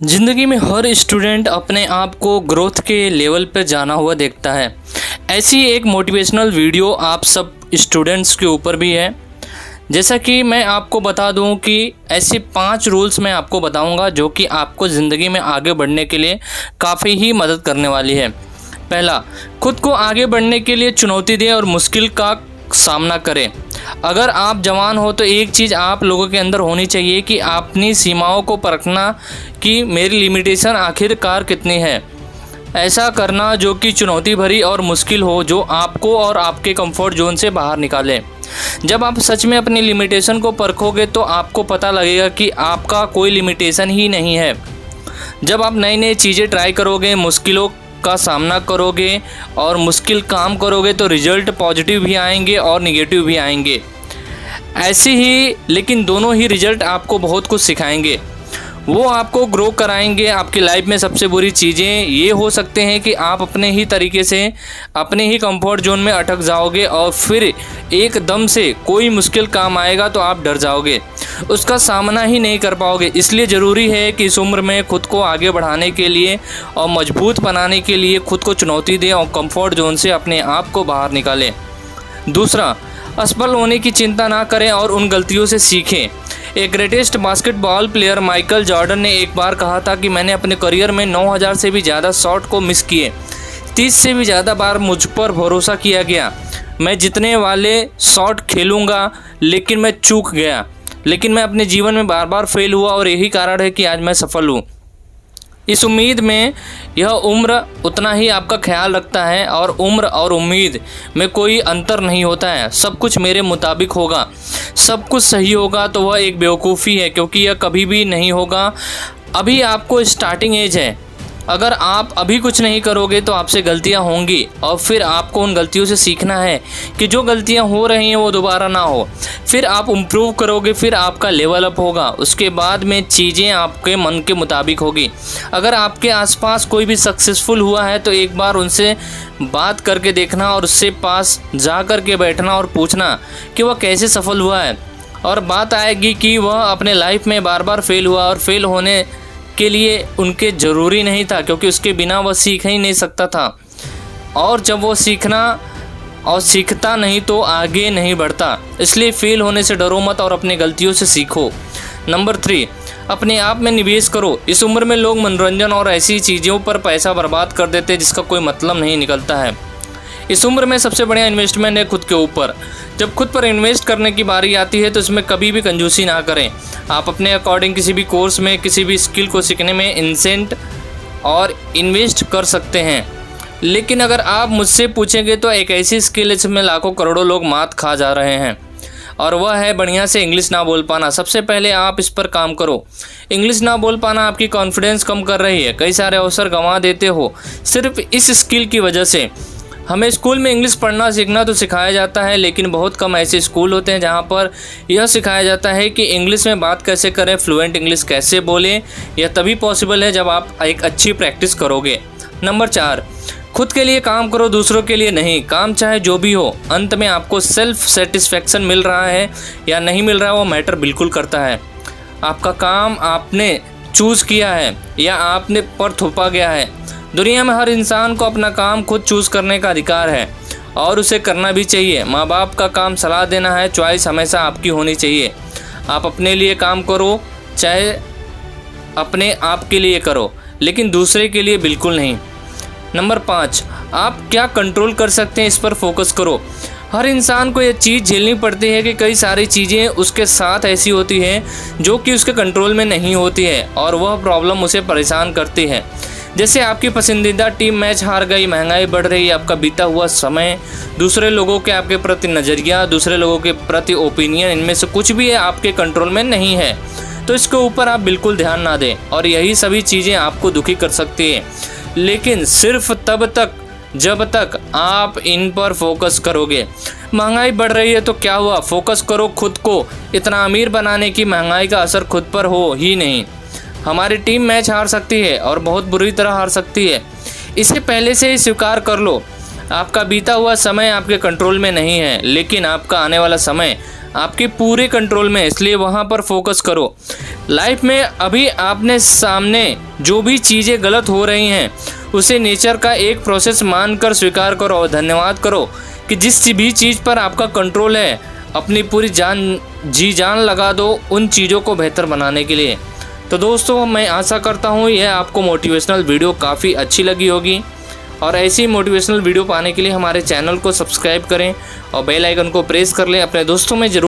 ज़िंदगी में हर स्टूडेंट अपने आप को ग्रोथ के लेवल पर जाना हुआ देखता है। ऐसी एक मोटिवेशनल वीडियो आप सब स्टूडेंट्स के ऊपर भी है। जैसा कि मैं आपको बता दूं कि ऐसे 5 रूल्स मैं आपको बताऊंगा जो कि आपको ज़िंदगी में आगे बढ़ने के लिए काफ़ी ही मदद करने वाली है। पहला, खुद को आगे बढ़ने के लिए चुनौती दें और मुश्किल का सामना करें। अगर आप जवान हो तो एक चीज़ आप लोगों के अंदर होनी चाहिए कि अपनी सीमाओं को परखना कि मेरी लिमिटेशन आखिरकार कितनी है। ऐसा करना जो कि चुनौती भरी और मुश्किल हो, जो आपको और आपके कंफर्ट जोन से बाहर निकाले। जब आप सच में अपनी लिमिटेशन को परखोगे तो आपको पता लगेगा कि आपका कोई लिमिटेशन ही नहीं है। जब आप नई नई चीज़ें ट्राई करोगे, मुश्किलों का सामना करोगे और मुश्किल काम करोगे तो रिजल्ट पॉजिटिव भी आएंगे और निगेटिव भी आएंगे। ऐसे ही लेकिन दोनों ही रिजल्ट आपको बहुत कुछ सिखाएंगे। वो आपको ग्रो कराएंगे। आपकी लाइफ में सबसे बुरी चीज़ें ये हो सकते हैं कि आप अपने ही तरीके से अपने ही कंफर्ट जोन में अटक जाओगे और फिर एकदम से कोई मुश्किल काम आएगा तो आप डर जाओगे, उसका सामना ही नहीं कर पाओगे। इसलिए ज़रूरी है कि इस उम्र में खुद को आगे बढ़ाने के लिए और मजबूत बनाने के लिए खुद को चुनौती दें और कंफर्ट जोन से अपने आप को बाहर निकालें। दूसरा, असफल होने की चिंता ना करें और उन गलतियों से सीखें। एक greatest basketball player Michael Jordan ने एक बार कहा था कि मैंने अपने करियर में 9000 से भी ज़्यादा शॉट को मिस किए। 30 से भी ज़्यादा बार मुझ पर भरोसा किया गया। मैं जीतने वाले शॉट खेलूँगा लेकिन मैं चूक गया। लेकिन मैं अपने जीवन में बार बार फेल हुआ और यही कारण है कि आज मैं सफल हूँ। इस उम्मीद में यह उम्र उतना ही आपका ख्याल रखता है और उम्र और उम्मीद में कोई अंतर नहीं होता है। सब कुछ मेरे मुताबिक होगा, सब कुछ सही होगा तो वह एक बेवकूफ़ी है, क्योंकि यह कभी भी नहीं होगा। अभी आपको स्टार्टिंग एज है। अगर आप अभी कुछ नहीं करोगे तो आपसे गलतियां होंगी और फिर आपको उन गलतियों से सीखना है कि जो गलतियां हो रही हैं वो दोबारा ना हो। फिर आप इम्प्रूव करोगे, फिर आपका लेवल अप होगा। उसके बाद में चीज़ें आपके मन के मुताबिक होगी। अगर आपके आसपास कोई भी सक्सेसफुल हुआ है तो एक बार उनसे बात करके देखना और उससे पास जा कर के बैठना और पूछना कि वह कैसे सफल हुआ है। और बात आएगी कि वह अपने लाइफ में बार बार फेल हुआ और फेल होने के लिए उनके ज़रूरी नहीं था, क्योंकि उसके बिना वह सीख ही नहीं सकता था। और जब वो सीखना और सीखता नहीं तो आगे नहीं बढ़ता। इसलिए फेल होने से डरो मत और अपनी गलतियों से सीखो। नंबर 3, अपने आप में निवेश करो। इस उम्र में लोग मनोरंजन और ऐसी चीज़ों पर पैसा बर्बाद कर देते हैं जिसका कोई मतलब नहीं निकलता है। इस उम्र में सबसे बढ़िया इन्वेस्टमेंट है खुद के ऊपर। जब खुद पर इन्वेस्ट करने की बारी आती है तो इसमें कभी भी कंजूसी ना करें। आप अपने अकॉर्डिंग किसी भी कोर्स में, किसी भी स्किल को सीखने में इन्वेस्ट और इन्वेस्ट कर सकते हैं। लेकिन अगर आप मुझसे पूछेंगे तो एक ऐसी स्किल इसमें लाखों करोड़ों लोग मात खा जा रहे हैं और वह है बढ़िया से इंग्लिश ना बोल पाना। सबसे पहले आप इस पर काम करो। इंग्लिश ना बोल पाना आपकी कॉन्फिडेंस कम कर रही है। कई सारे अवसर गंवा देते हो सिर्फ इस स्किल की वजह से। हमें स्कूल में इंग्लिश पढ़ना सीखना तो सिखाया जाता है, लेकिन बहुत कम ऐसे स्कूल होते हैं जहाँ पर यह सिखाया जाता है कि इंग्लिश में बात कैसे करें, फ्लुएंट इंग्लिश कैसे बोलें। यह तभी पॉसिबल है जब आप एक अच्छी प्रैक्टिस करोगे। नंबर 4, खुद के लिए काम करो, दूसरों के लिए नहीं। काम चाहे जो भी हो, अंत में आपको सेल्फ सेटिस्फैक्शन मिल रहा है या नहीं मिल रहा है वो मैटर बिल्कुल करता है। आपका काम आपने चूज़ किया है या आपने पर थोपा गया है। दुनिया में हर इंसान को अपना काम खुद चूज़ करने का अधिकार है और उसे करना भी चाहिए। माँ बाप का काम सलाह देना है, चॉइस हमेशा आपकी होनी चाहिए। आप अपने लिए काम करो, चाहे अपने आप के लिए करो, लेकिन दूसरे के लिए बिल्कुल नहीं। नंबर 5, आप क्या कंट्रोल कर सकते हैं इस पर फोकस करो। हर इंसान को यह चीज़ झेलनी पड़ती है कि कई सारी चीज़ें उसके साथ ऐसी होती हैं जो कि उसके कंट्रोल में नहीं होती है और वह प्रॉब्लम उसे परेशान करती है। जैसे आपकी पसंदीदा टीम मैच हार गई, महंगाई बढ़ रही, आपका बीता हुआ समय, दूसरे लोगों के आपके प्रति नज़रिया, दूसरे लोगों के प्रति ओपिनियन, इनमें से कुछ भी है आपके कंट्रोल में नहीं है तो इसके ऊपर आप बिल्कुल ध्यान ना दें। और यही सभी चीज़ें आपको दुखी कर सकती हैं, लेकिन सिर्फ तब तक जब तक आप इन पर फोकस करोगे। महंगाई बढ़ रही है तो क्या हुआ, फोकस करो खुद को इतना अमीर बनाने की महंगाई का असर खुद पर हो ही नहीं। हमारी टीम मैच हार सकती है और बहुत बुरी तरह हार सकती है, इसे पहले से ही स्वीकार कर लो। आपका बीता हुआ समय आपके कंट्रोल में नहीं है, लेकिन आपका आने वाला समय आपके पूरे कंट्रोल में है, इसलिए वहाँ पर फोकस करो। लाइफ में अभी आपने सामने जो भी चीज़ें गलत हो रही हैं उसे नेचर का एक प्रोसेस मानकर स्वीकार करो और धन्यवाद करो कि जिस भी चीज़ पर आपका कंट्रोल है अपनी पूरी जान लगा दो उन चीज़ों को बेहतर बनाने के लिए। तो दोस्तों, मैं आशा करता हूँ यह आपको मोटिवेशनल वीडियो काफ़ी अच्छी लगी होगी और ऐसी मोटिवेशनल वीडियो पाने के लिए हमारे चैनल को सब्सक्राइब करें और बेल आइकन को प्रेस कर लें। अपने दोस्तों में ज़रूर